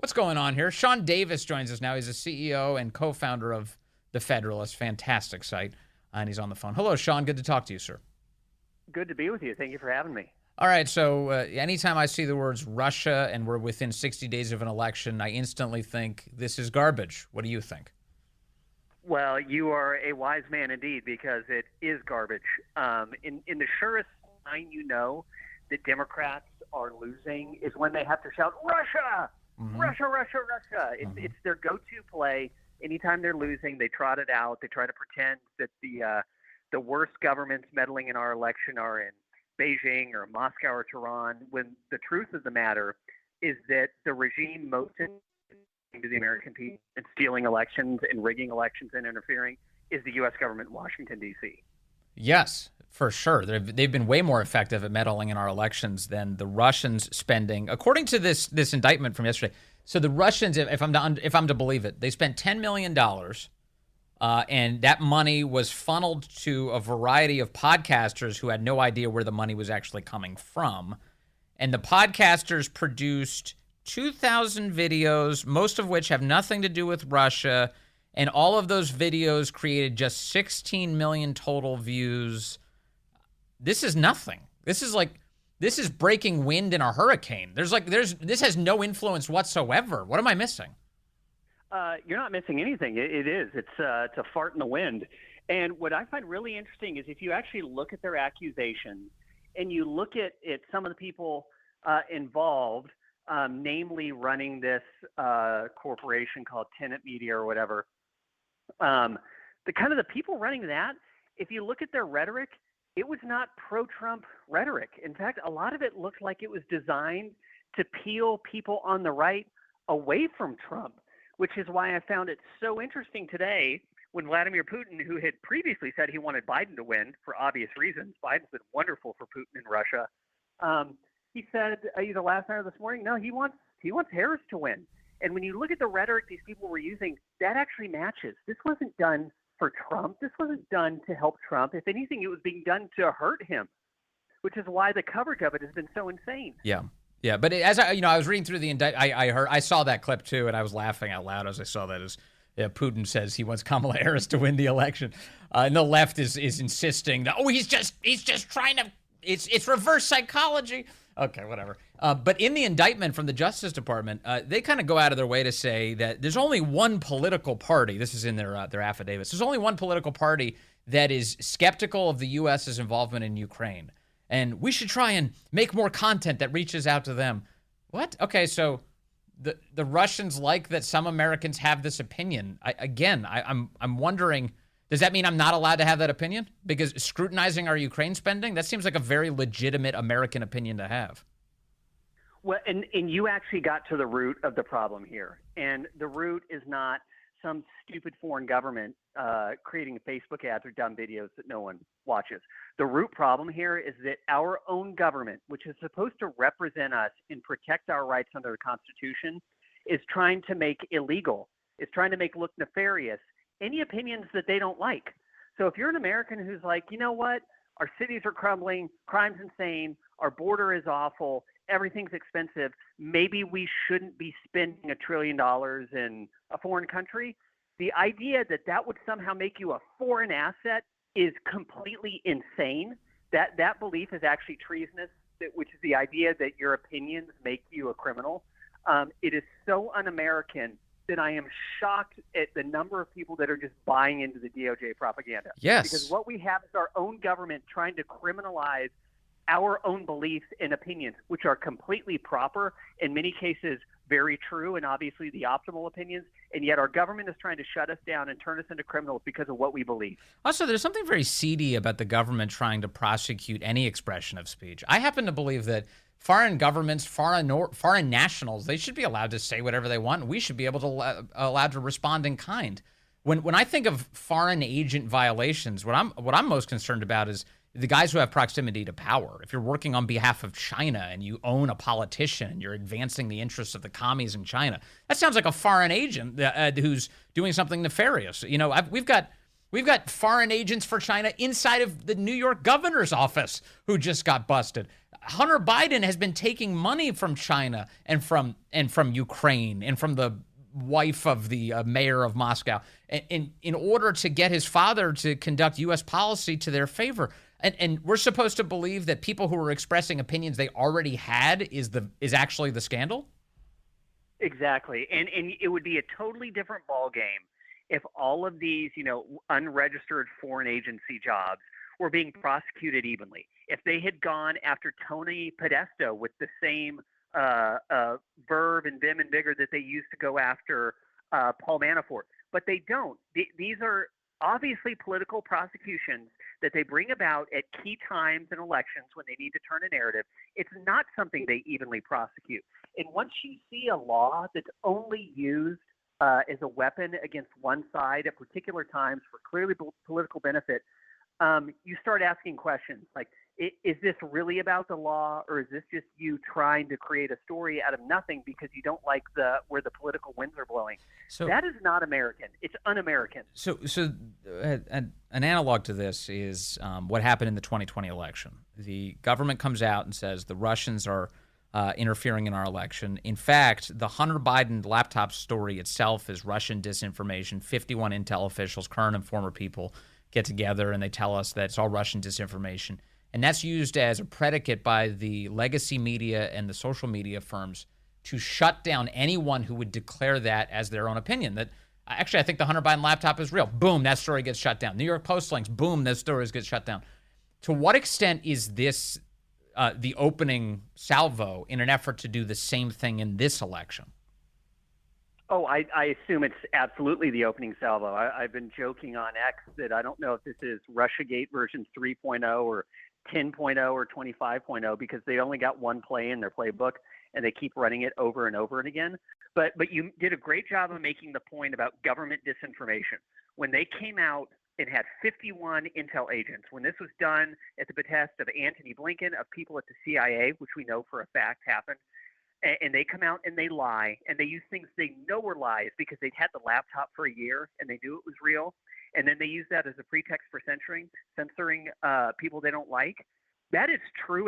What's going on here? Sean Davis joins us now. He's the CEO and co-founder of The Federalist. Fantastic site. And he's on the phone. Hello, Sean. Good to talk to you, sir. Good to be with you. Thank you for having me. All right. So anytime I see the words Russia and we're within 60 days of an election, I instantly think this is garbage. What do you think? Well, you are a wise man indeed, because it is garbage. In the surest sign you know that Democrats are losing is when they have to shout, Russia! Russia, Russia, Russia. It's their go-to play. Anytime they're losing, they trot it out. They try to pretend that the worst governments meddling in our election are in Beijing or Moscow or Tehran, when the truth of the matter is that the regime most to the American people and stealing elections and rigging elections and interfering is the U.S. government in Washington, D.C. Yes, for sure. They've been way more effective at meddling in our elections than the Russians spending. According to this indictment from yesterday, so the Russians, if I'm to believe it, they spent $10 million, and that money was funneled to a variety of podcasters who had no idea where the money was actually coming from. And the podcasters produced 2,000 videos, most of which have nothing to do with Russia. And all of those videos created just 16 million total views. This is nothing. This is breaking wind in a hurricane. This has no influence whatsoever. What am I missing? You're not missing anything. It is. It's a fart in the wind. And what I find really interesting is if you actually look at their accusations and you look at some of the people involved, namely running this corporation called Tenet Media or whatever, the people running that, if you look at their rhetoric, it was not pro-Trump rhetoric. In fact, a lot of it looked like it was designed to peel people on the right away from Trump, which is why I found it so interesting today when Vladimir Putin, who had previously said he wanted Biden to win for obvious reasons, Biden's been wonderful for Putin in Russia, he said either last night or this morning, no, he wants Harris to win. And when you look at the rhetoric these people were using, that actually matches. This wasn't done for Trump. This wasn't done to help Trump. If anything, it was being done to hurt him, which is why the coverage of it has been so insane. Yeah. Yeah, but as I was reading through the indictment, I saw that clip too, and I was laughing out loud as I saw that. As Putin says he wants Kamala Harris to win the election, and the left is insisting that he's just trying to. It's reverse psychology. Okay, whatever. But in the indictment from the Justice Department, they kind of go out of their way to say that there's only one political party. This is in their affidavits. There's only one political party that is skeptical of the U.S.'s involvement in Ukraine. And we should try and make more content that reaches out to them. What? Okay, so the Russians like that some Americans have this opinion. I'm wondering, does that mean I'm not allowed to have that opinion? Because scrutinizing our Ukraine spending, that seems like a very legitimate American opinion to have. Well, and you actually got to the root of the problem here. And the root is not some stupid foreign government creating Facebook ads or dumb videos that no one watches. The root problem here is that our own government, which is supposed to represent us and protect our rights under the Constitution, is trying to make illegal, is trying to make look nefarious any opinions that they don't like. So if you're an American who's like, you know what, our cities are crumbling, crime's insane, our border is awful, everything's expensive, maybe we shouldn't be spending $1 trillion in a foreign country, the idea that that would somehow make you a foreign asset is completely insane. That belief is actually treasonous, which is the idea that your opinions make you a criminal. It is so un-American that I am shocked at the number of people that are just buying into the DOJ propaganda. Yes. Because what we have is our own government trying to criminalize our own beliefs and opinions, which are completely proper, in many cases very true, and obviously the optimal opinions, and yet our government is trying to shut us down and turn us into criminals because of what we believe. Also, there's something very seedy about the government trying to prosecute any expression of speech. I happen to believe that foreign governments, foreign nationals, they should be allowed to say whatever they want, and we should be able to allowed to respond in kind. When I think of foreign agent violations, what I'm most concerned about is the guys who have proximity to power. If you're working on behalf of China and you own a politician and you're advancing the interests of the commies in China, that sounds like a foreign agent who's doing something nefarious. You know, we've got We've got foreign agents for China inside of the New York governor's office who just got busted. Hunter Biden has been taking money from China and from Ukraine and from the wife of the mayor of Moscow in order to get his father to conduct U.S. policy to their favor. And we're supposed to believe that people who are expressing opinions they already had is actually the scandal? Exactly. And it would be a totally different ballgame if all of these, unregistered foreign agency jobs were being prosecuted evenly. If they had gone after Tony Podesta with the same verve and vim and vigor that they used to go after Paul Manafort. But they don't. These are obviously political prosecutions that they bring about at key times in elections when they need to turn a narrative. It's not something they evenly prosecute. And once you see a law that's only used as a weapon against one side at particular times for clearly political benefit, you start asking questions like, is this really about the law, or is this just you trying to create a story out of nothing because you don't like where the political winds are blowing? So that is not American. It's un-American. So an analog to this is what happened in the 2020 election. The government comes out and says the Russians are interfering in our election. In fact, the Hunter Biden laptop story itself is Russian disinformation. 51 intel officials, current and former people, get together and they tell us that it's all Russian disinformation. And that's used as a predicate by the legacy media and the social media firms to shut down anyone who would declare that as their own opinion. That actually, I think the Hunter Biden laptop is real. Boom, that story gets shut down. New York Post links. Boom, those stories get shut down. To what extent is this the opening salvo in an effort to do the same thing in this election? Oh, I assume it's absolutely the opening salvo. I've been joking on X that I don't know if this is Russiagate version 3.0 or 10.0 or 25.0 because they only got one play in their playbook and they keep running it over and over and again. But you did a great job of making the point about government disinformation. When they came out, it had 51 intel agents. When this was done at the behest of Antony Blinken, of people at the CIA, which we know for a fact happened, and they come out and they lie, and they use things they know were lies because they'd had the laptop for a year and they knew it was real, and then they use that as a pretext for censoring people they don't like. That is true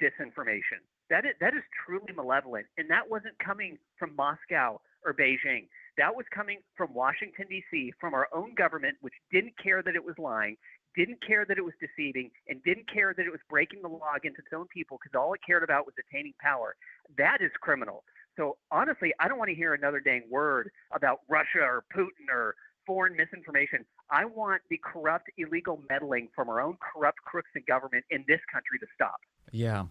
disinformation. That is truly malevolent, and that wasn't coming from Moscow or Beijing. That was coming from Washington, D.C., from our own government, which didn't care that it was lying, didn't care that it was deceiving, and didn't care that it was breaking the law against its own people because all it cared about was attaining power. That is criminal. So honestly, I don't want to hear another dang word about Russia or Putin or foreign misinformation. I want the corrupt, illegal meddling from our own corrupt crooks in government in this country to stop. Yeah.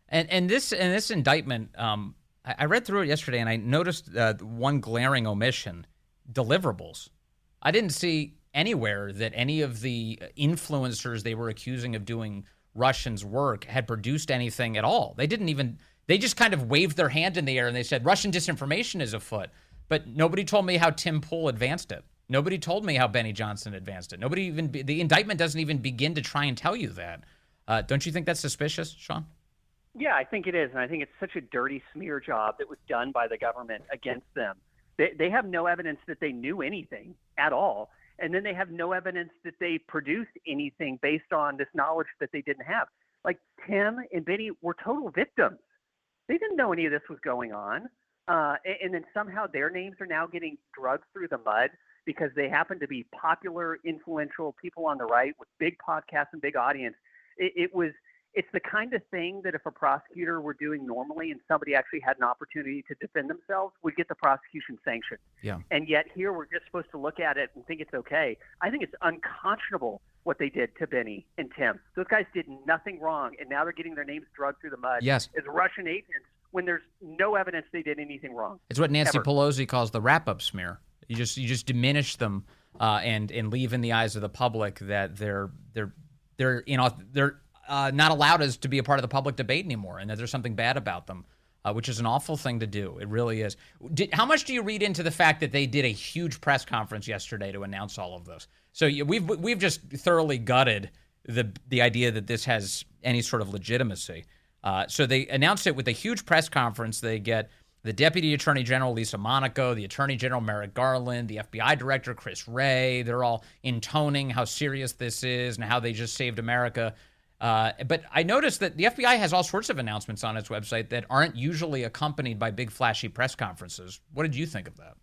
And this indictment, I read through it yesterday and I noticed one glaring omission, deliverables. I didn't see anywhere that any of the influencers they were accusing of doing Russians' work had produced anything at all. They just kind of waved their hand in the air and they said Russian disinformation is afoot. But nobody told me how Tim Pool advanced it. Nobody told me how Benny Johnson advanced it. The indictment doesn't even begin to try and tell you that. Don't you think that's suspicious, Sean? Yeah, I think it is. And I think it's such a dirty smear job that was done by the government against them. They have no evidence that they knew anything at all. And then they have no evidence that they produced anything based on this knowledge that they didn't have. Like Tim and Benny were total victims. They didn't know any of this was going on. And then somehow their names are now getting drugged through the mud because they happen to be popular, influential people on the right with big podcasts and big audience. It's the kind of thing that if a prosecutor were doing normally and somebody actually had an opportunity to defend themselves, would get the prosecution sanctioned. Yeah. And yet here we're just supposed to look at it and think it's okay. I think it's unconscionable what they did to Benny and Tim. Those guys did nothing wrong, and now they're getting their names drugged through the mud as Russian agents when there's no evidence they did anything wrong. It's what Nancy Pelosi calls the wrap-up smear. You just diminish them and leave in the eyes of the public that they're not allowed as to be a part of the public debate anymore, and that there's something bad about them, which is an awful thing to do. It really is. How much do you read into the fact that they did a huge press conference yesterday to announce all of this? So we've just thoroughly gutted the idea that this has any sort of legitimacy. So they announced it with a huge press conference. They get the Deputy Attorney General, Lisa Monaco, the Attorney General, Merrick Garland, the FBI Director, Chris Wray, they're all intoning how serious this is and how they just saved America. But I noticed that the FBI has all sorts of announcements on its website that aren't usually accompanied by big flashy press conferences. What did you think of that?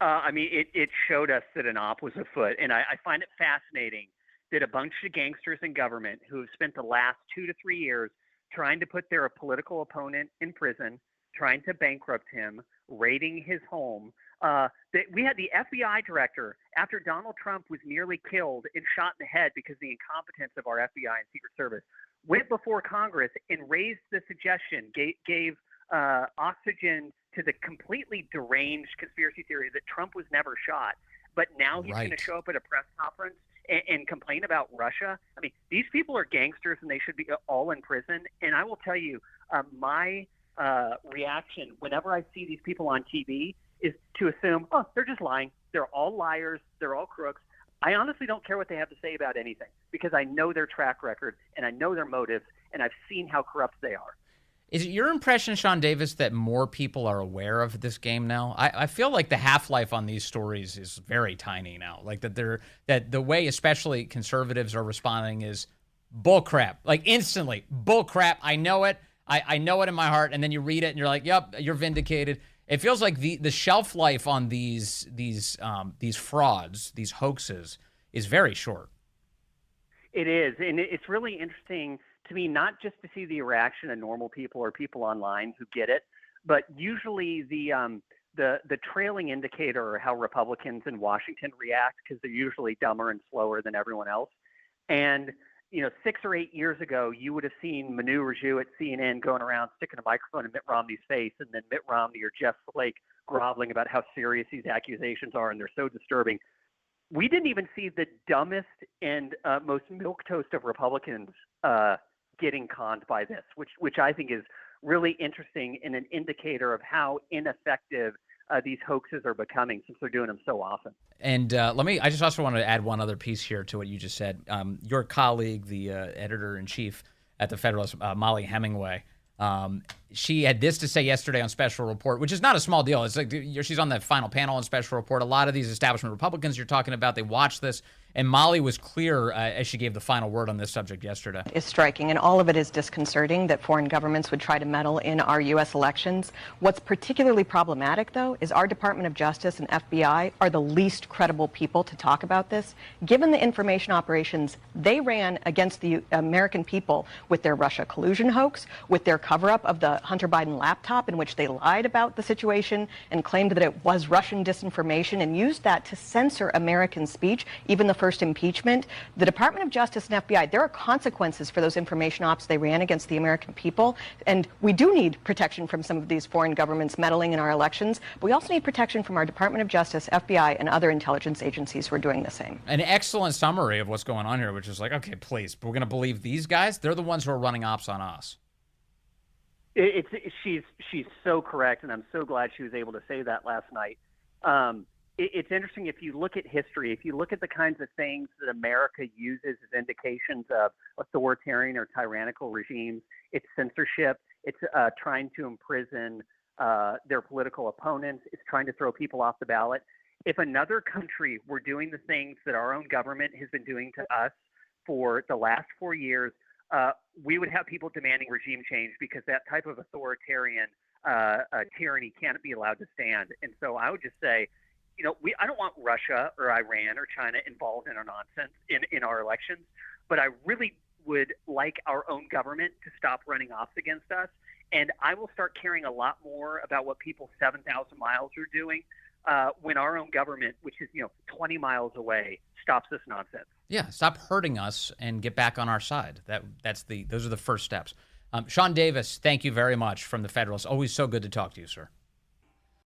I mean, it showed us that an op was afoot, and I find it fascinating that a bunch of gangsters in government who have spent the last 2 to 3 years trying to put their political opponent in prison, trying to bankrupt him, raiding his home. That we had the FBI director, after Donald Trump was nearly killed and shot in the head because of the incompetence of our FBI and Secret Service, went before Congress and raised the suggestion, gave oxygen to the completely deranged conspiracy theory that Trump was never shot. But now he's going to show up at a press conference and complain about Russia. I mean, these people are gangsters and they should be all in prison. And I will tell you, my reaction whenever I see these people on TV is to assume, oh, they're just lying. They're all liars. They're all crooks. I honestly don't care what they have to say about anything because I know their track record and I know their motives and I've seen how corrupt they are. Is it your impression, Sean Davis, that more people are aware of this game now? I feel like the half-life on these stories is very tiny now. Like that the way especially conservatives are responding is bullcrap. Like instantly, bullcrap. I know it. I know it in my heart. And then you read it and you're like, yep, you're vindicated. It feels like the shelf life on these frauds, these hoaxes, is very short. It is, and it's really interesting to me, not just to see the reaction of normal people or people online who get it, but usually the trailing indicator of how Republicans in Washington react, because they're usually dumber and slower than everyone else. And 6 or 8 years ago, you would have seen Manu Raju at CNN going around sticking a microphone in Mitt Romney's face, and then Mitt Romney or Jeff Flake groveling about how serious these accusations are, and they're so disturbing. We didn't even see the dumbest and most milquetoast of Republicans getting conned by this, which I think is really interesting and an indicator of how ineffective these hoaxes are becoming since they're doing them so often. And I just also want to add one other piece here to what you just said. Your colleague, the editor-in-chief at The Federalist, Molly Hemingway, she had this to say yesterday on Special Report, which is not a small deal. It's like she's on the final panel on Special Report. A lot of these establishment Republicans you're talking about, they watch this. And Molly was clear as she gave the final word on this subject yesterday. Is striking, and all of it is disconcerting that foreign governments would try to meddle in our U.S. elections. What's particularly problematic, though, is our Department of Justice and FBI are the least credible people to talk about this, given the information operations they ran against the American people with their Russia collusion hoax, with their cover-up of the Hunter Biden laptop in which they lied about the situation and claimed that it was Russian disinformation and used that to censor American speech, even the first impeachment. The Department of Justice and FBI, there are consequences for those information ops they ran against the American people, and we do need protection from some of these foreign governments meddling in our elections, but we also need protection from our Department of Justice, FBI, and other intelligence agencies who are doing the same. An excellent summary of what's going on here, which is like, okay, please, but we're going to believe these guys? They're the ones who are running ops on us. She's so correct, and I'm so glad she was able to say that last night. It's interesting if you look at history, if you look at the kinds of things that America uses as indications of authoritarian or tyrannical regimes, it's censorship, it's trying to imprison their political opponents, it's trying to throw people off the ballot. If another country were doing the things that our own government has been doing to us for the last 4 years, we would have people demanding regime change because that type of authoritarian tyranny can't be allowed to stand. And so I would just say, I don't want Russia or Iran or China involved in our nonsense in our elections, but I really would like our own government to stop running ops against us. And I will start caring a lot more about what people 7,000 miles are doing when our own government, which is 20 miles away, stops this nonsense. Yeah, stop hurting us and get back on our side. Those are the first steps. Sean Davis, thank you very much from The Federalist. Always so good to talk to you, sir.